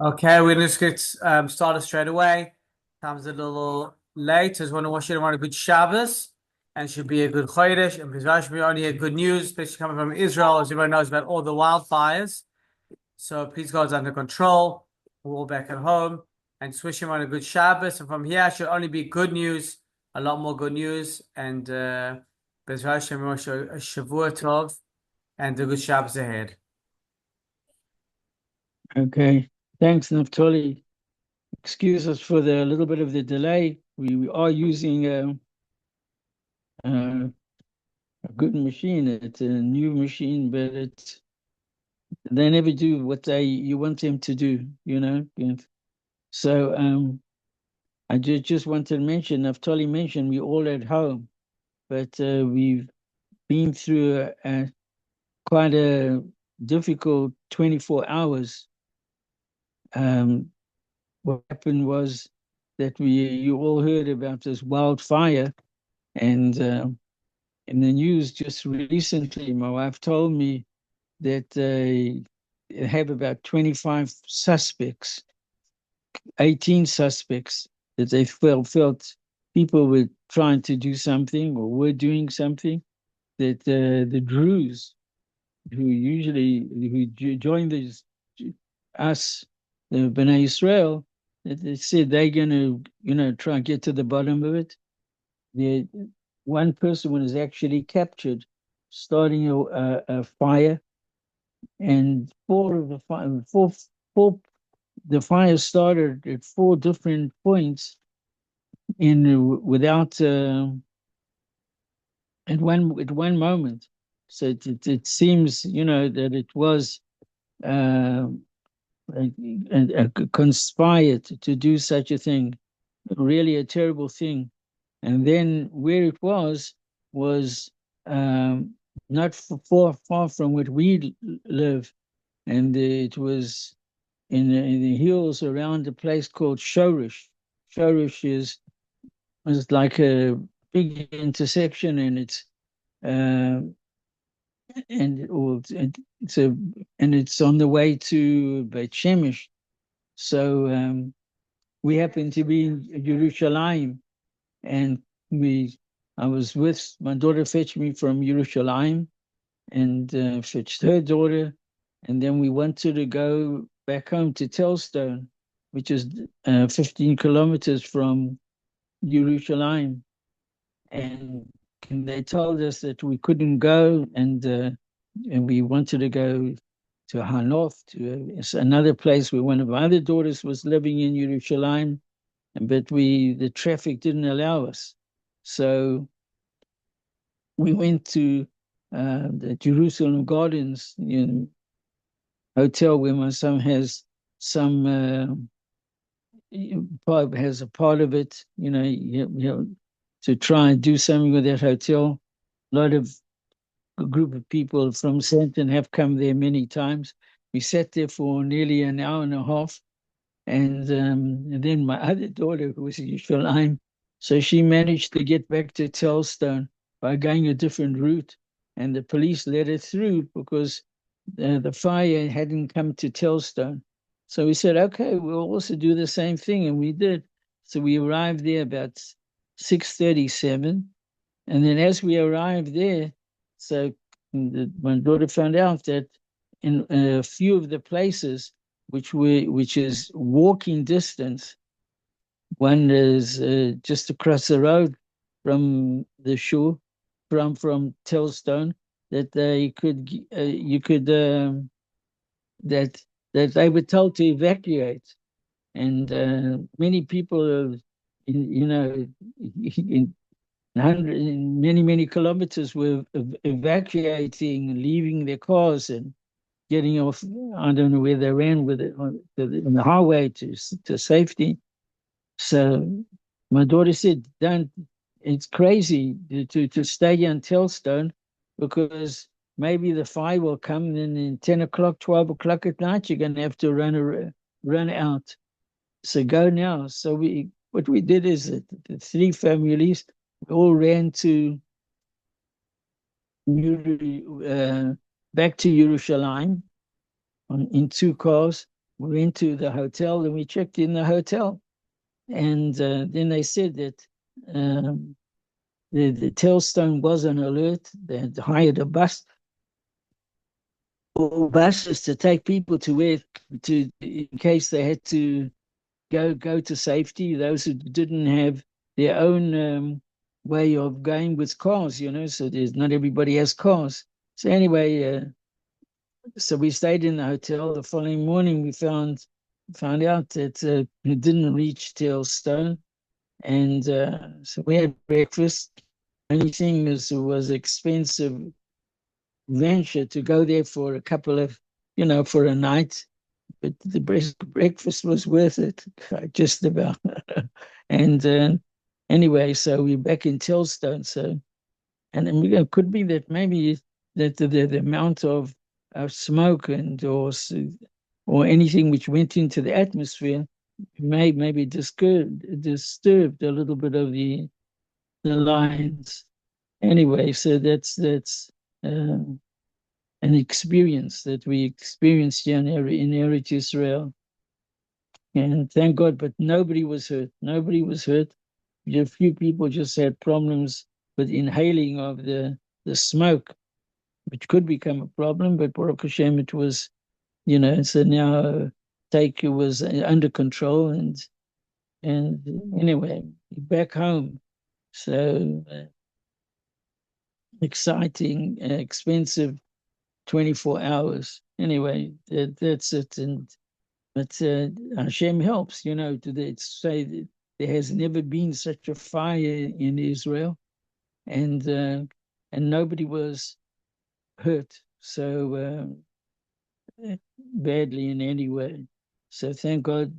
Okay, we're just get started straight away. Time's a little late. I just want to wish everyone a good Shabbos and should be a good Chodesh. And Bezrat should be only a good news, especially coming from Israel, as everyone knows about all the wildfires. So please God's under control. We're all back at home and just wish everyone a good Shabbos. And from here, should only be good news, a lot more good news. And Bezrat Hashem, we wish a Shavua Tov and a good Shabbos ahead. Okay. Thanks, Naftali. Excuse us for the little bit of the delay. We are using a good machine. It's a new machine, but they never do what you want them to do, you know. And so I just wanted to mention, Naftali mentioned we're all at home, but we've been through quite a difficult 24 hours. Um, what happened was that you all heard about this wildfire, and in the news just recently, my wife told me that they have about 25 suspects, 18 suspects that they felt people were trying to do something or were doing something, that the Druze who join us, the Bnei Israel, that they said they're going to, try and get to the bottom of it. The one person was actually captured, starting a fire, and four, the fire started at four different points without at one moment. So it seems, that it was uh, conspired to do such a thing, really a terrible thing. And then where it was um, not far from where we live, and it was in the hills around a place called Shorish. Shorish is like a big intersection, and it's uh, and or it's a and it's on the way to Beit Shemesh. So we happened to be in Jerusalem, and we I was with my daughter, fetched me from Jerusalem, and fetched her daughter, and then we wanted to go back home to Telstone, which is 15 kilometers from Jerusalem, and they told us that we couldn't go, and we wanted to go to Hanoth, to another place where one of my other daughters was living in Jerusalem, but the traffic didn't allow us. So we went to the Jerusalem Gardens, hotel where my son has some has a part of it, to try and do something with that hotel. A lot of a group of people from Santon have come there many times. We sat there for nearly an hour and a half, and then my other daughter, who was in Yerushalayim, so she managed to get back to Telstone by going a different route, and the police let her through because the fire hadn't come to Telstone. So we said, okay, we'll also do the same thing, and we did. So we arrived there about 6:37, and then as we arrived there, so my daughter found out that in a few of the places which is walking distance, one is just across the road from the shore, from Telstone, that they could you could that they were told to evacuate, and many people, in many kilometers were evacuating, leaving their cars and getting off. I don't know where they ran with it on the highway to safety. So my daughter said, "Don't." It's crazy to stay on Telstone because maybe the fire will come, and then in 10 o'clock, 12 o'clock at night, you're going to have to run out. So go now. So what we did is that the three families all ran to back to Jerusalem in two cars, we went to the hotel and we checked in the hotel. And then they said that um, the tailstone was on alert. They had hired a bus or buses to take people to where to in case they had to go to safety. Those who didn't have their own way of going with cars, so there's not everybody has cars. So anyway, so we stayed in the hotel. The following morning, we found out that it didn't reach Tailstone, and so we had breakfast. Only thing is, it was expensive venture to go there for a couple of, for a night, but the breakfast was worth it, just about. And anyway, so we're back in Tailstone. So, and then it could be that maybe that the amount of smoke and or anything which went into the atmosphere maybe disturbed a little bit of the lines. Anyway, so that's an experience that we experienced here in Eretz Israel, and thank God. But nobody was hurt. Nobody was hurt. A few people just had problems with inhaling of the smoke, which could become a problem. But Baruch Hashem, it was, so now take it was under control, and anyway, back home. So exciting, expensive 24 hours. Anyway, that's it. And but Hashem helps, to say that there has never been such a fire in Israel, and nobody was hurt so badly in any way. So thank God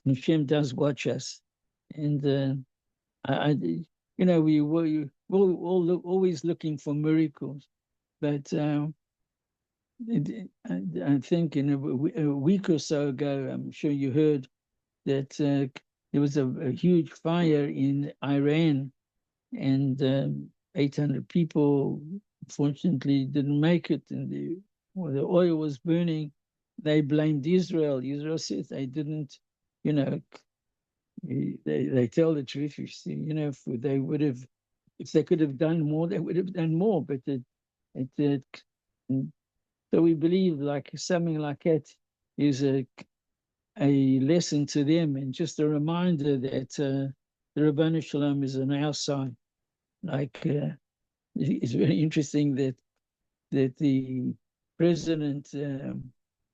Hashem does watch us, and we're always looking for miracles, but I think in a week or so ago, I'm sure you heard that there was a huge fire in Iran, and 800 people unfortunately didn't make it, and the oil was burning. They blamed Israel. Israel said they didn't, you know, they tell the truth. You see, if they could have done more, they would have done more. But so we believe like something like that is a lesson to them, and just a reminder that the Rabbanu Shalom is on our side. Like it's very interesting that the president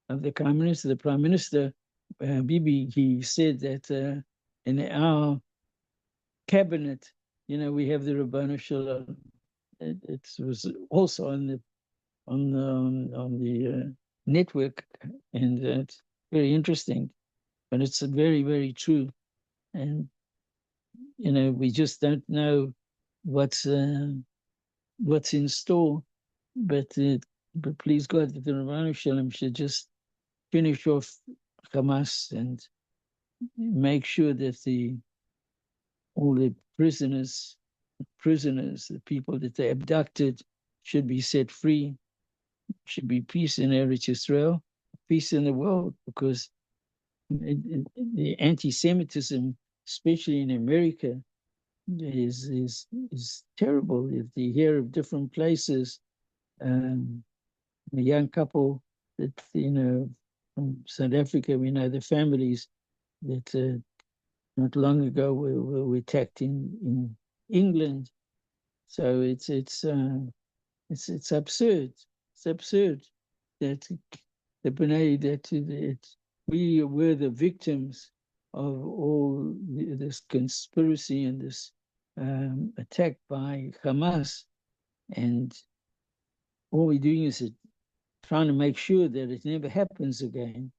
of the communists, the prime minister, Bibi, he said that in our cabinet, we have the Rabbanu Shalom. It was also on the network, and it's very interesting, but it's very, very true. And we just don't know what's in store, but please God that the Rabbanu Shalom should just finish off Hamas and make sure that all the prisoners, the people that they abducted, should be set free. Should be peace in Eretz Israel, peace in the world, because the anti-Semitism, especially in America, is terrible. If you hear of different places, a young couple that from South Africa, we know the families that not long ago were attacked in England. So it's absurd. It's absurd that that we were the victims of all this conspiracy and this attack by Hamas, and all we're doing is trying to make sure that it never happens again,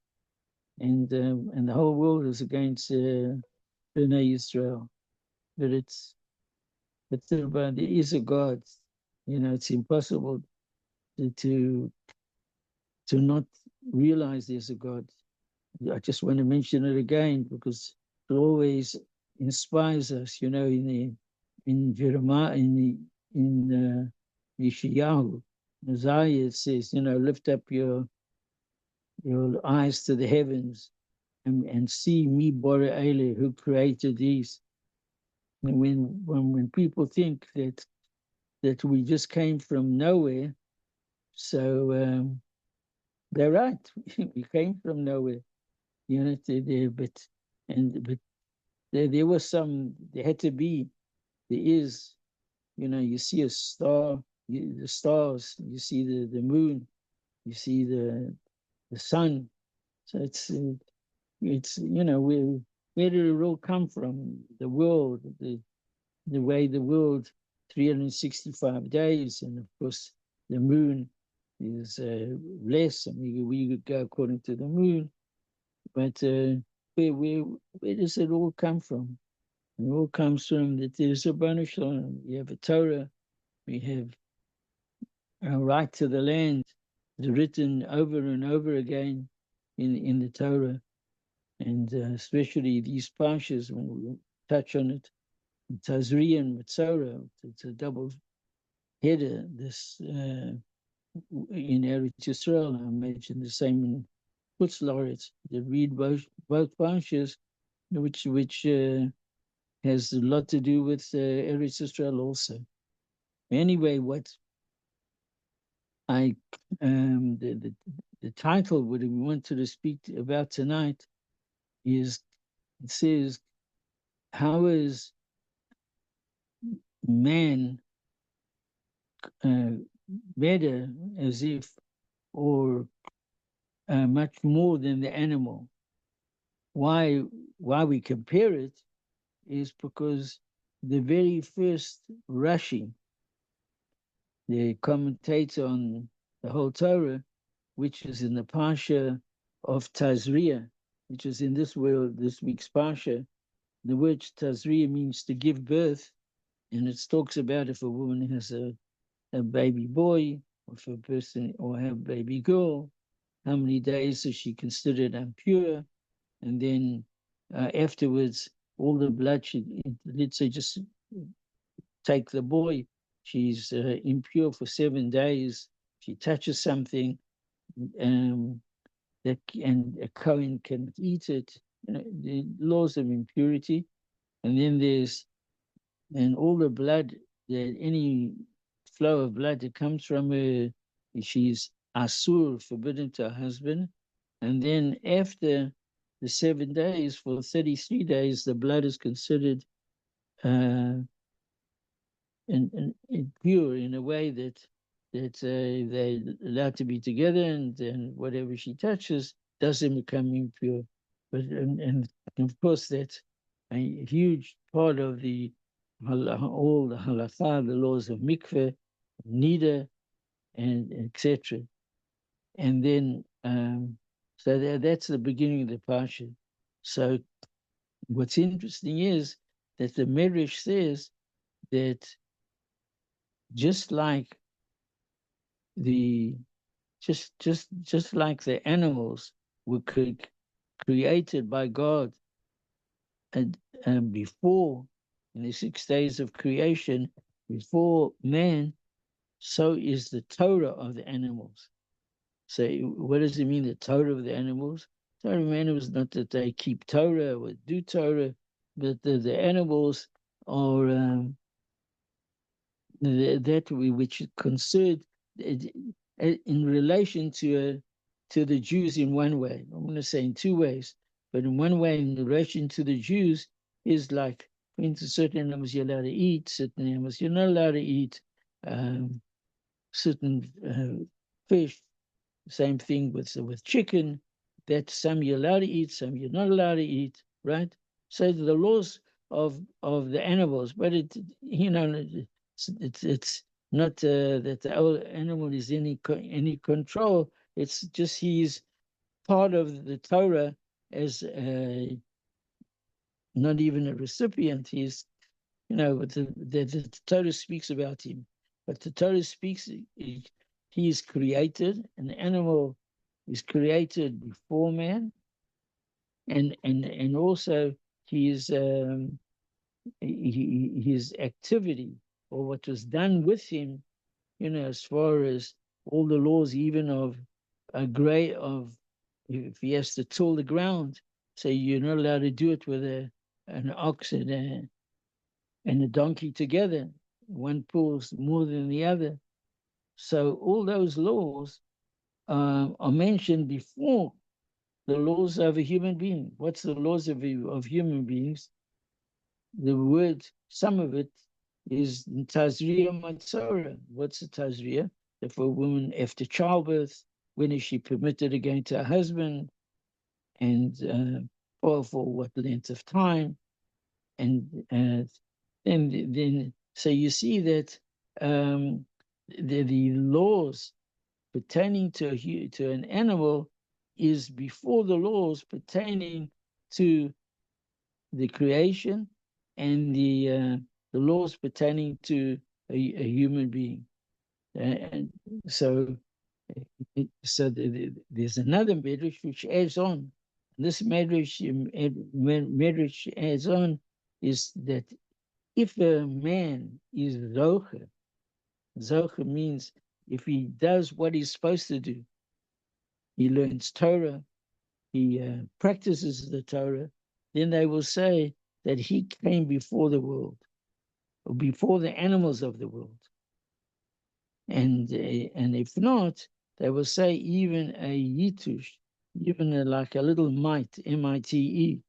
and the whole world is against Bnei Israel. But there is a God. It's impossible to not realize there's a God. I just want to mention it again because it always inspires us. In Jeremiah, in Yeshayahu, Isaiah, it says, lift up your your eyes to the heavens and see me, Bore Ele, who created these. And when people think that we just came from nowhere, so they're right. We came from nowhere, but there was there had to be, there is, you see a star, the stars, you see the moon, you see the sun. So it's where did it all come from? The world, the way the world, 365 days, and of course the moon is less, and we could go according to the moon. But where does it all come from? It all comes from that there's a Ribono Shel Olam. We have a Torah, we have a right to the land, written over and over again in the Torah, and especially these parshas when we touch on it, Tazria and Mitzvos. It's a double header. This in Eretz Yisrael, I mentioned the same in Chutz La'aretz. They read both parshas, which has a lot to do with Eretz Yisrael also. Anyway, what I the title what we wanted to speak about tonight is, it says, how is man better, as if, or much more than the animal? Why we compare it is because the very first Rashi, the commentator on the whole Torah, which is in the Parsha of Tazria, which is in this week's Parsha, the word Tazria means to give birth, and it talks about if a woman has a baby boy, or if a person or have a baby girl, how many days is she considered impure, and then afterwards all the blood, let's say just take the boy, she's impure for 7 days, she touches something, and a Kohen can eat it, the laws of impurity. And then and all the blood, that any flow of blood that comes from her, she's asur, forbidden to her husband. And then after the 7 days, for 33 days, the blood is considered and pure, in a way that they're allowed to be together, and whatever she touches doesn't become impure. But and of course that's a huge part of all the halakha, the laws of mikveh, nida, and etc. And then so that's the beginning of the parsha. So what's interesting is that the Medrash says that just like the just like the animals were created by God, and before, in the 6 days of creation, before man, so is the Torah of the animals. So what does it mean, the Torah of the animals? Torah of the animals, not that they keep Torah or do Torah, but the animals are which is concerned in relation to the Jews in one way. I'm going to say in two ways, but in one way, in relation to the Jews, is like, for instance, certain animals you're allowed to eat, certain animals you're not allowed to eat, certain fish. Same thing with chicken, that some you're allowed to eat, some you're not allowed to eat, right? So the laws of the animals, but it's not that the animal is any control. It's just he's part of the Torah as not even a recipient. He's, the Torah speaks about him, but the Torah speaks, he is created. An animal is created before man, and also his his activity, or what was done with him, as far as all the laws, even of if he has to till the ground, so you're not allowed to do it with an ox and a donkey together. One pulls more than the other. So all those laws are mentioned before the laws of a human being. What's the laws of human beings? The word, some of it is Tazria Matzora. What's a Tazria? If a woman after childbirth, when is she permitted again to her husband? And for what length of time? And then so you see that the laws pertaining to an animal is before the laws pertaining to the creation and the laws pertaining to a human being. And so there's another medrash which adds on. This medrash adds on is that if a man is zocher, zocher means if he does what he's supposed to do, he learns Torah, he practices the Torah, then they will say that he came before the world, or before the animals of the world. And if not, they will say even a yitush, even like a little mite, M-I-T-E,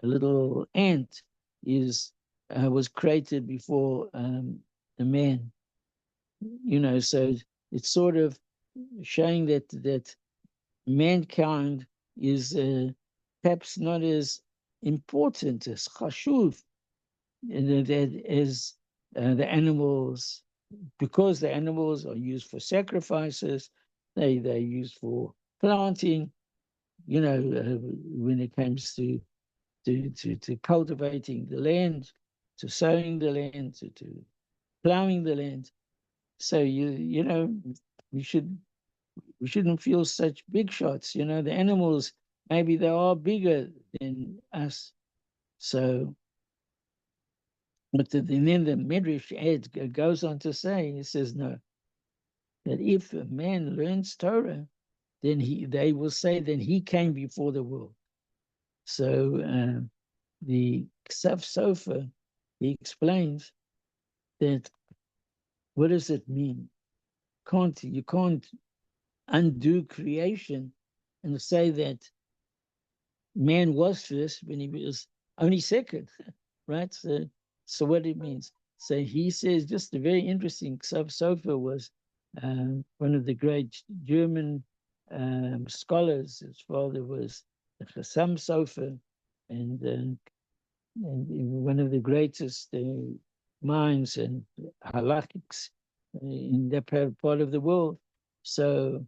a little ant was created before the man. So it's sort of showing that mankind is perhaps not as important as chashuv, as the animals, because the animals are used for sacrifices, they're used for planting, when it comes to cultivating the land, to sowing the land, to plowing the land. So we shouldn't feel such big shots. The animals, maybe they are bigger than us. So, but then the Midrash goes on to say, he says, no, that if a man learns Torah, then they will say, then he came before the world. So the Ksaf Sofer, he explains that what does it mean? You can't undo creation and say that man was first when he was only second, right? So what it means. So he says, just a very interesting, Ksaf Sofer was one of the great German scholars. His father was the Chassam Sofer, and one of the greatest minds and halachics in that part of the world. So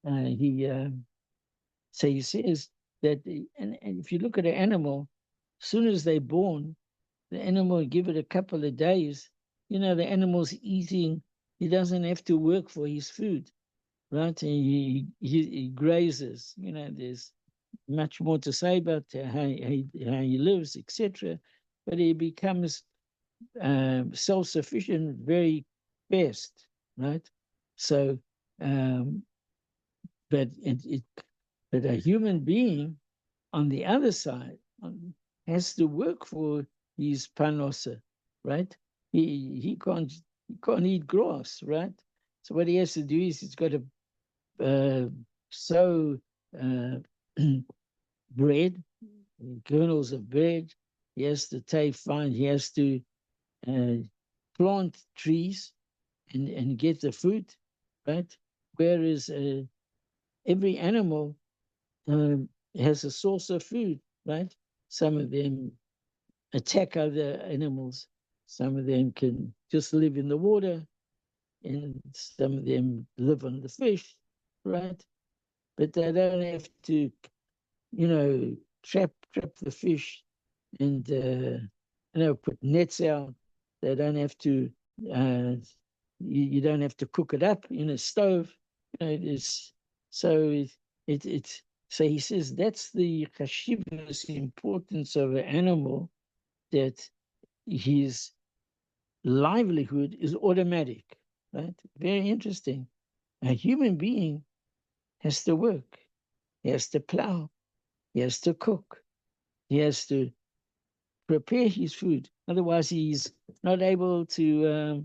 he says that, and if you look at an animal, as soon as they're born, the animal, give it a couple of days, the animal's eating. He doesn't have to work for his food, right? He grazes. There's much more to say about how he lives, etc. But he becomes self-sufficient very fast, right? So, but a human being on the other side has to work for his panosa, right? He can't eat grass, right? So what he has to do is he's got to sow bread, kernels of bread. He has to he has to plant trees and get the fruit, right? Whereas every animal has a source of food, right? Some of them attack other animals. Some of them can just live in the water, and some of them live on the fish, right? But they don't have to, trap the fish and put nets out. They don't have to. You don't have to cook it up in a stove. It's so it's so he says that's the chashivas, importance of an animal, that his livelihood is automatic, right? Very interesting. A human being has to work. he has to plow, he has to cook, he has to prepare his food. Otherwise, he's not able to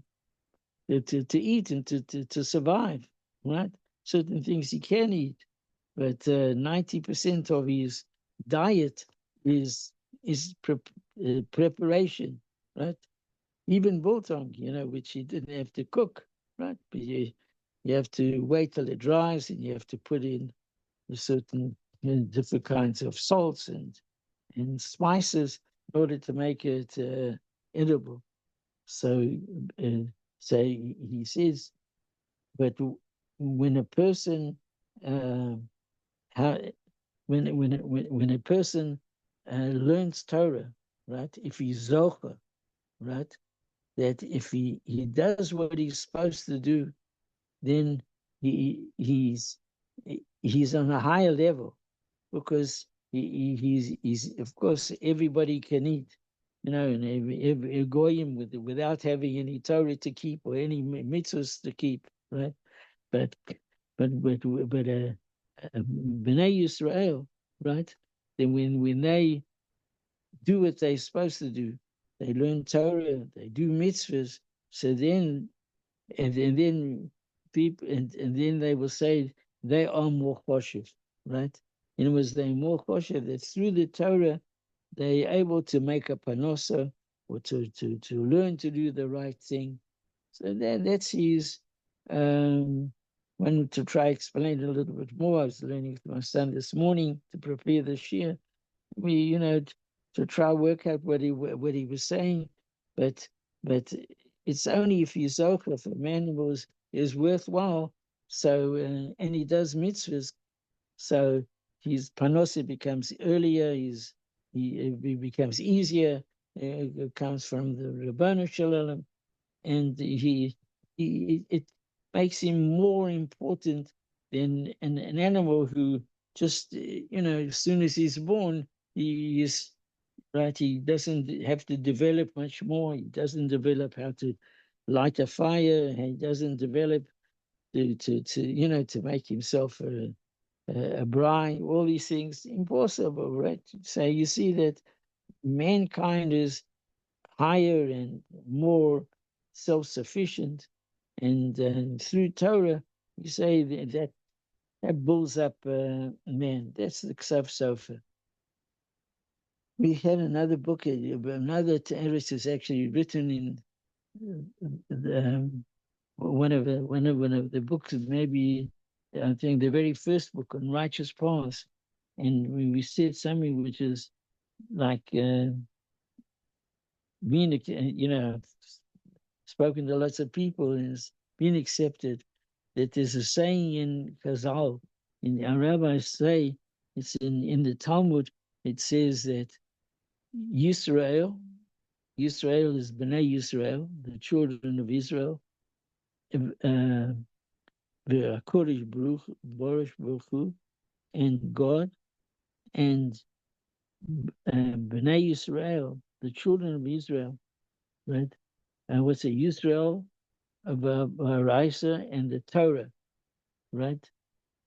eat and to survive, right? Certain things he can eat, but 90% of his diet is preparation, right? Even biltong, which he didn't have to cook, right? But you have to wait till it dries, and you have to put in a certain different kinds of salts and spices in order to make it edible. So, uh, so he says, but when a person, how, when a person learns Torah, right? If he's zocher, right? That if he does what he's supposed to do, then he's on a higher level, because he's of course everybody can eat, and every goyim without having any Torah to keep or any mitzvahs to keep, right? But Bnei Yisrael, right? Then when they do what they're supposed to do, they learn Torah, they do mitzvahs. So then, and then people, and then they will say they are more choshev, right? In other words, they're more choshev, that through the Torah they're able to make a panosa, or to learn to do the right thing. So that's his one to try explain a little bit more. I was learning with my son this morning to prepare the shir. We, to try work out what he was saying, but it's only if you zocher, if a man is worthwhile. So and he does mitzvahs, so his panosa becomes earlier. He becomes easier. It comes from the Rabbanu Shalom, and it makes him more important than an animal who just as soon as he's born, he is right. He doesn't have to develop much more. He doesn't develop how to light a fire. He doesn't develop to make himself a bride. All these things impossible, right? So you see that mankind is higher and more self-sufficient, and through Torah, you say that builds up man. That's the Ksav Sofer. We had another book, another Teres is actually written in one of the books, maybe I think the very first book on righteous paths, and we said something which is like being, spoken to lots of people and it's been accepted, that there's a saying in Chazal, in our rabbis say, it's in the Talmud, it says that Yisrael is Bnei Yisrael, the children of Israel, the Kodesh Baruch Hu, and God, and Bnei Yisrael, the children of Israel, right? And what's it? Yisrael of Raisa and the Torah, right?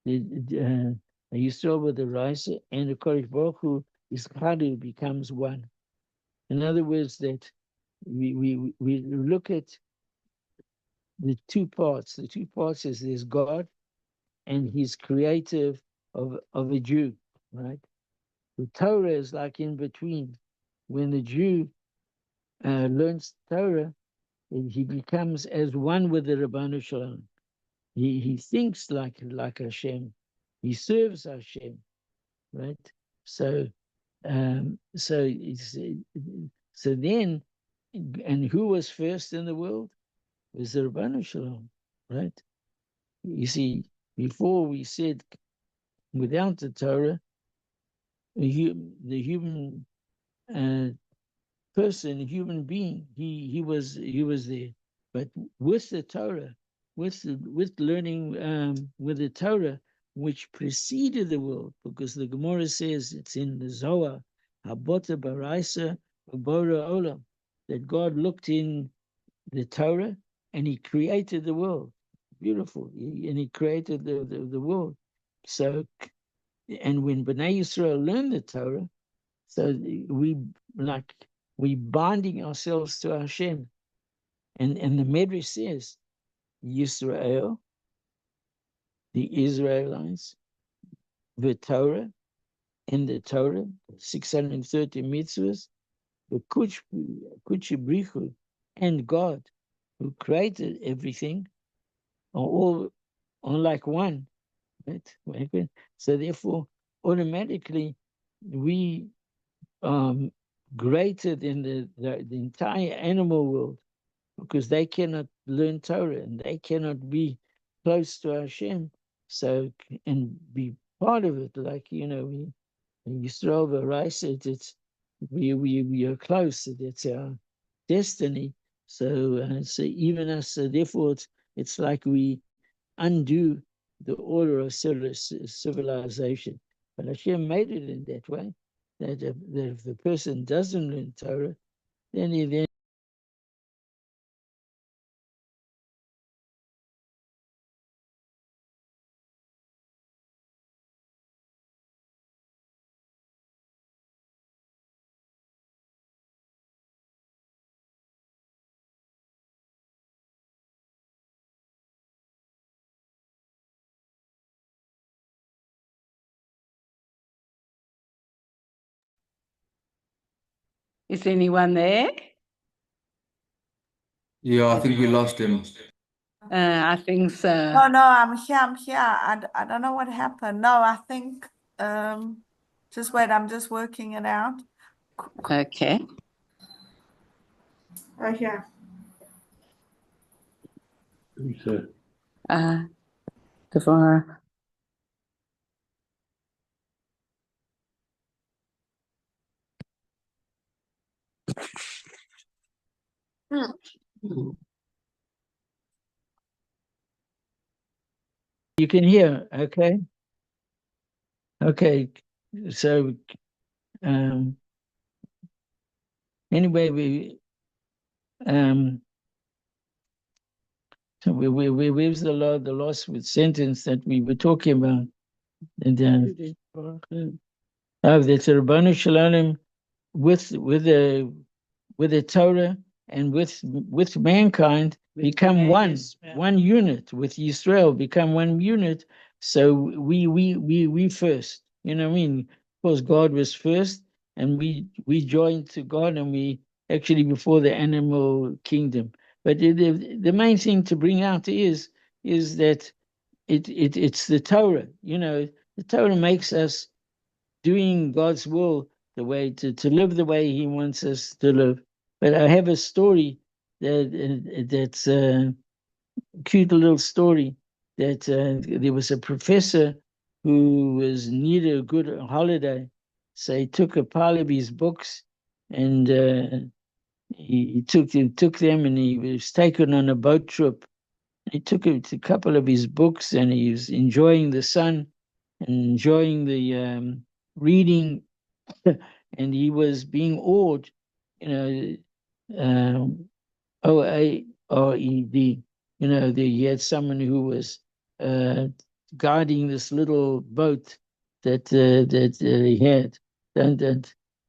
Yisrael with the Raisa and the Kodesh Baruch Hu is Chadu, becomes one. In other words, that we look at the two parts. The two parts is there's God and He's creative of a Jew, right? The Torah is like in between. When the Jew learns Torah, he becomes as one with the Rabbanu Shalom. He thinks like Hashem. He serves Hashem, right? So so then, and who was first in the world? It was the Rabbanu Shalom, right? You see, before we said without the Torah, the human person, human being, he was there. But with the Torah, with learning with the Torah, which preceded the world, because the Gemara says it's in the Zohar, Habota Baraisa Bora Olam, that God looked in the Torah and He created the world. Beautiful, and He created the world. So and when Bnei Yisrael learn the Torah, so we binding ourselves to Hashem. And the Medrash says, Yisrael, the Israelites, the Torah, and the Torah, 630 mitzvahs, the Kuchibrichu, and God, who created everything, are all like one. Right? So therefore, automatically, we greater than the entire animal world, because they cannot learn Torah and they cannot be close to Hashem. So, and be part of it, like, we Yisrael V'Raisa, it's we are close. That's our destiny. So even us, so therefore, it's like we undo the order of civilization. But Hashem made it in that way, that if the person doesn't learn Torah, then he Is anyone there? Yeah, I think we lost him. I think so. No, I'm here. I don't know what happened. No, I think, just wait, I'm just working it out. Okay. Oh, yeah. Devorah. You can hear, okay? Okay, so anyway, we where's the last sentence that we were talking about? And that's Rabbanu Shalom with the Torah and with mankind become one unit, with Yisrael become one unit. So we first, you know what I mean? Of course, God was first, and we joined to God, and we actually before the animal kingdom. But the main thing to bring out is that it's the Torah. The Torah makes us doing God's will, the way to live the way He wants us to live. But I have a story that's a cute little story that there was a professor who needed a good holiday, so he took a pile of his books and he took them, and he was taken on a boat trip. He took a couple of his books, and he was enjoying the sun and enjoying the reading, and he was being awed, OARED. He had someone who was guiding this little boat that he had. And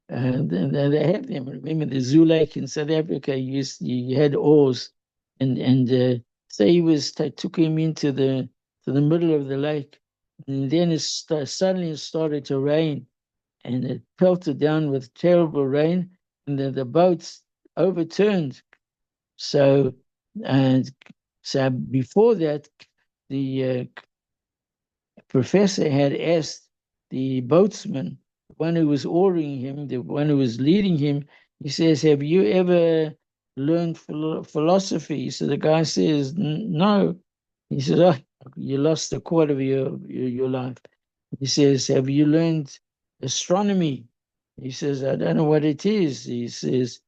they have them. Remember the Zoo Lake in South Africa, you had oars, and so he took him into the middle of the lake, and then suddenly it started to rain, and it pelted down with terrible rain, and the boats overturned. So before that, the professor had asked the boatsman, the one who was ordering him, the one who was leading him, he says, "Have you ever learned philosophy?" So the guy says, "No." He says, "Oh, you lost a quarter of your life." He says, "Have you learned astronomy?" He says, "I don't know what it is." He says,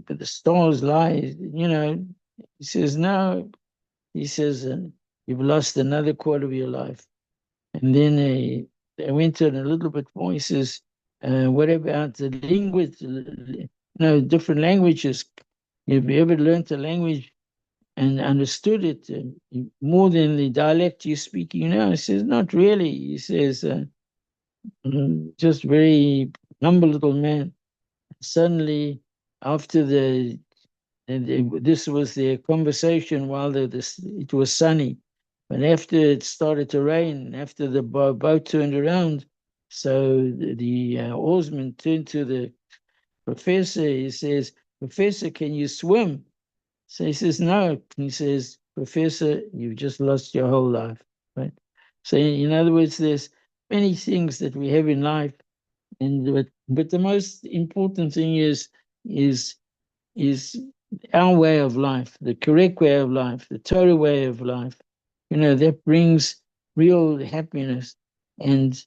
"But the stars lie, He says, "No." He says, "You've lost another quarter of your life." And then they went on a little bit more. He says, "What about the language, different languages? Have you ever learned a language and understood it more than the dialect you're speaking now?" He says, "Not really." He says, just very humble little man. Suddenly, after this was their conversation while it was sunny. But after it started to rain, after the boat turned around, so the oarsman turned to the professor. He says, "Professor, can you swim?" So he says, "No." He says, "Professor, you've just lost your whole life." Right? So in other words, there's many things that we have in life, but the most important thing is is our way of life, the correct way of life, the Torah way of life. That brings real happiness. And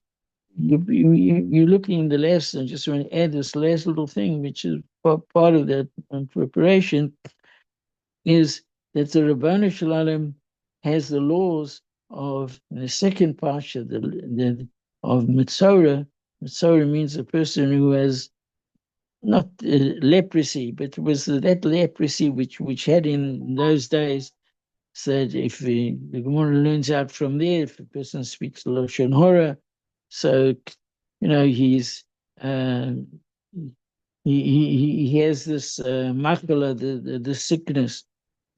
you're looking in the lesson, just want to add this last little thing, which is part of that preparation, is that the Rabbanu Shalom has the laws of the second parsha, of Mitzvah. Mitzvah means a person who has not leprosy, but it was that leprosy which had in those days. Said if the Gemara learns out from there, if a person speaks Lashon Hora, so he's he has this makala, the sickness,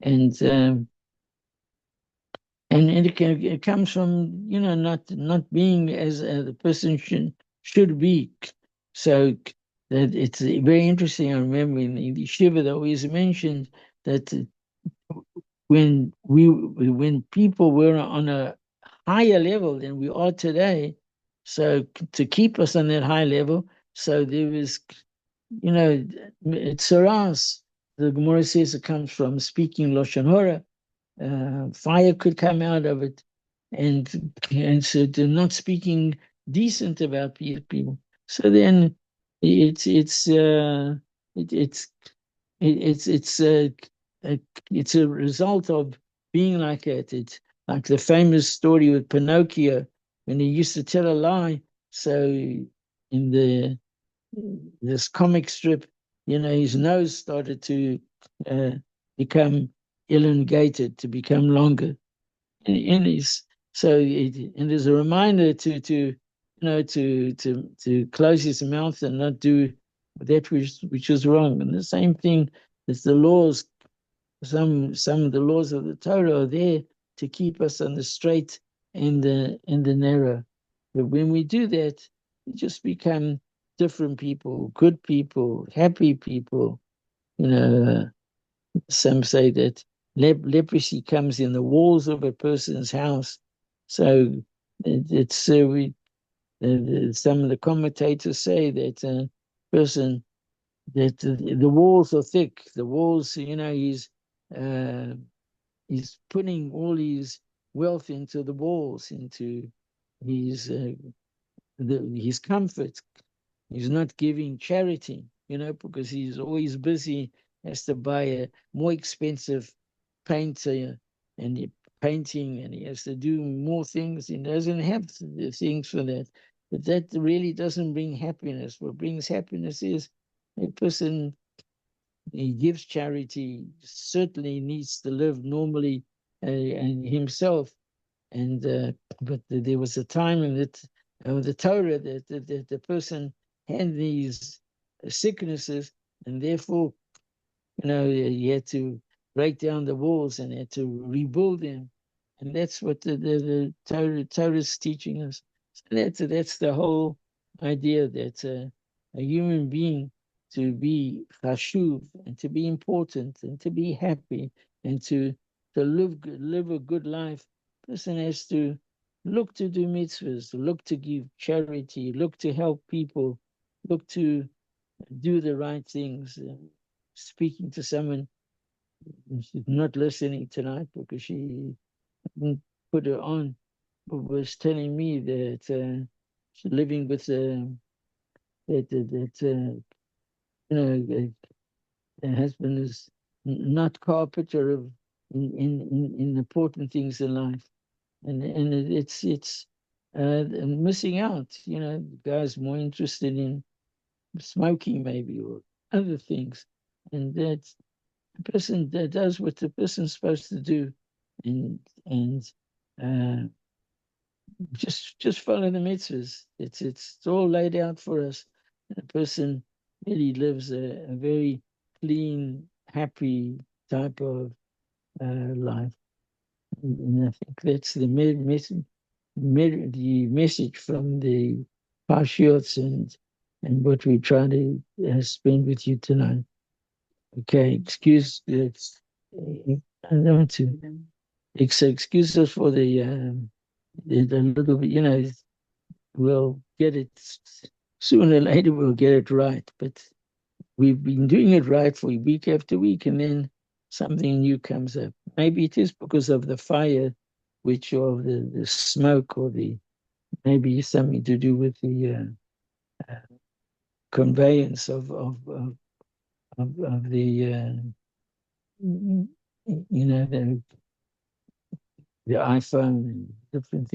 and it comes from not being as the person should be. So that it's very interesting. I remember in the Shiva they always mentioned that when people were on a higher level than we are today, so to keep us on that high level, so there was, it's saras. The Gemara says it comes from speaking Lashon Hora. Fire could come out of it, and so they're not speaking decent about people. So then it's it's uh, it, it's it, it's a result of being like it. It's like the famous story with Pinocchio when he used to tell a lie. So in this comic strip, his nose started to uh, become elongated, to become longer. And and there's a reminder to close his mouth and not do that which is wrong. And the same thing is the laws. Some of the laws of the Torah are there to keep us on the straight and the narrow. But when we do that, we just become different people, good people, happy people. Some say that leprosy comes in the walls of a person's house. So it's some of the commentators say that a person that the walls are thick. The walls, he's putting all his wealth into the walls, into his his comfort. He's not giving charity, because he's always busy, has to buy a more expensive painter and painting, and he has to do more things. He doesn't have the things for that. But that really doesn't bring happiness. What brings happiness is a person, he gives charity, certainly needs to live normally and himself. And but there was a time in the Torah that the person had these sicknesses, and therefore, he had to break down the walls and had to rebuild them. And that's what the Torah is teaching us. So that's the whole idea, that a human being, to be chashuv, and to be important, and to be happy, and to live a good life, person has to look to do mitzvahs, look to give charity, look to help people, look to do the right things. Speaking to someone, she's not listening tonight because she didn't put her on, but was telling me that she's living with her husband is not cooperative in important things in life, and it's missing out. The guy's more interested in smoking maybe, or other things, and that's the person that does what the person's supposed to do, and uh, just follow the mitzvahs. It's all laid out for us. And a person really lives a very clean, happy type of life. And I think that's the message from the Parshiot and what we try to spend with you tonight. Okay, I don't want to. Excuse us for the little bit, we'll get it sooner or later, we'll get it right. But we've been doing it right for week after week, and then something new comes up. Maybe it is because of the fire, or the smoke, or maybe something to do with the conveyance of the the iPhone and different